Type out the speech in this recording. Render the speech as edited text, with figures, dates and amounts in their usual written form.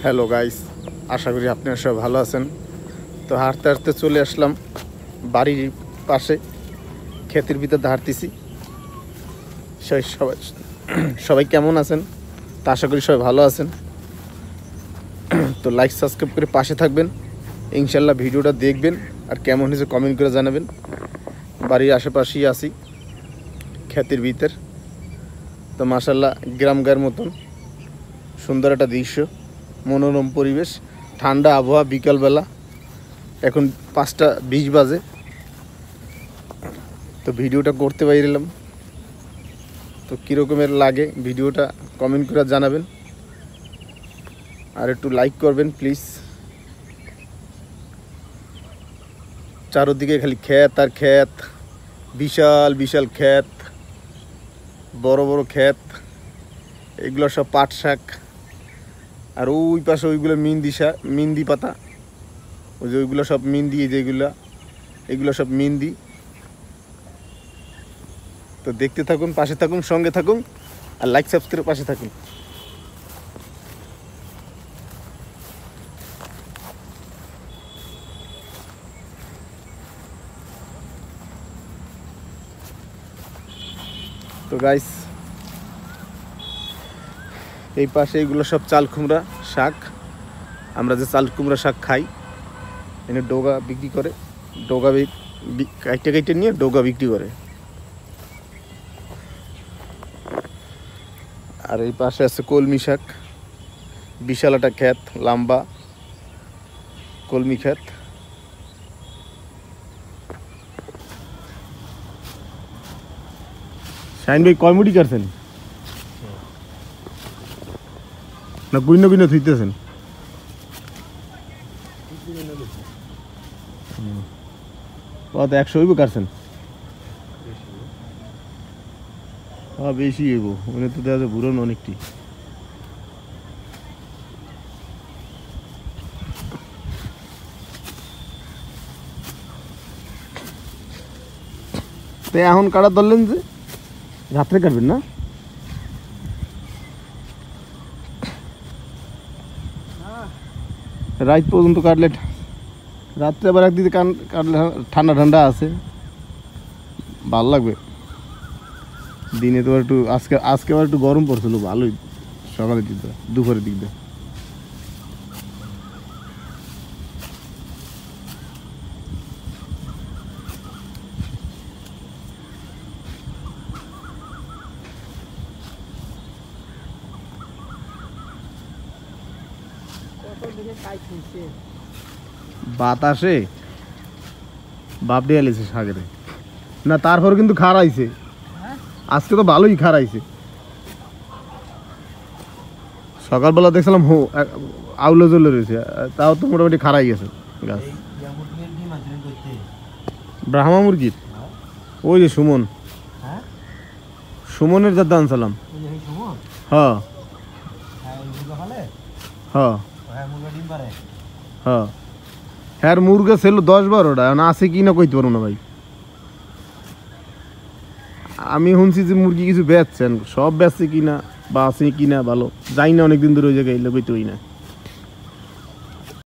Hello guys, আশা করি আপনারা সবাই ভালো আছেন। তো হাঁটতে হাঁটতে চলে আসলাম বাড়ির পাশে, ক্ষেতের ভিতরে হাঁটতেছি। সবাই সবাই কেমন আছেন? তা আশা করি সবাই ভালো আছেন। তো লাইক সাবস্ক্রাইব করে পাশে থাকবেন, ইনশাল্লাহ ভিডিওটা দেখবেন আর কেমন হয়েছে কমেন্ট করে জানাবেন। বাড়ির আশেপাশেই আছি, ক্ষেতের ভিতর। তো মাশাল্লাহ গ্রাম গায়ের মতন সুন্দর একটা দৃশ্য, মনোরম পরিবেশ, ঠান্ডা আবহাওয়া। বিকালবেলা এখন 5:20 বাজে। তো ভিডিওটা করতে পারলাম, তো কীরকমের লাগে ভিডিওটা কমেন্ট করে জানাবেন আর একটু লাইক করবেন প্লিজ। চারদিকে খালি ক্ষেত আর ক্ষেত, বিশাল বিশাল ক্ষেত, বড় বড় ক্ষেত। এগুলো সব পাট শাক, আর ওই পাশে ওইগুলো মিন্দি পাতা, ওই যে ওইগুলো সব মিন্দি, এগুলো সব মিন্দি। তো দেখতে থাকুন, পাশে থাকুন, সঙ্গে থাকুন আর লাইক সাবস্ক্রাইব পাশে থাকুন। তো গাইস, এই পাশে এইগুলো সব চাল কুমড়া শাক। আমরা যে চাল কুমড়া শাক খাই, এনে ডোগা বিক্রি করে, ডোগা কাইটে কাইটে নিয়ে ডোগা বিক্রি করে। আর এই পাশে আছে কলমি শাক, বিশাল একটা ক্ষেত, লম্বা কলমি ক্ষেত। শাইন ভাই কয় মুড়ি কাটছেন না গুইন গুইন থুইতেছেন? কত 100 হইব কাটছেন? হ্যাঁ বেশি হইব, উনি তো দেখা যায় বুড়ন অনেকটি। তো এখন কাটা ধরলেন যে রাত্রে কাটবেন না? রাত পর্যন্ত কাটলে, রাত্রে আবার একদিকে কাটলে ঠান্ডা ঠান্ডা আছে, ভালো লাগবে। দিনে তো একটু আজকে আবার একটু গরম পড়ছিল, ভালোই সকালের দিক দিয়ে, দুপুরের দিক দিয়ে। বাতাসে বাপ দিয়ে এলেছে সাগরে না, তারপর কিন্তু খারাইছে আজকে, তো ভালোই খারাইছে। সকালবেলা দেখছিলাম আউলে জ্বলে রয়েছে, তাও তো মোটামুটি খারাই গেছে গাছ। ব্রাহ্মা মুরগির ওই যে সুমনের যা দান সালাম। হ্যাঁ হ্যাঁ হ্যাঁ, হ্যাঁ মুরগা ছিল 10-12টা, আছে কি না কইতে পারবো না ভাই। আমি শুনছি যে মুরগি কিছু বেচছেন, সব বেচছে কিনা বা আছে কিনা ভালো যাই না, অনেকদিন ধরে ওই জায়গায় কইতে হই না।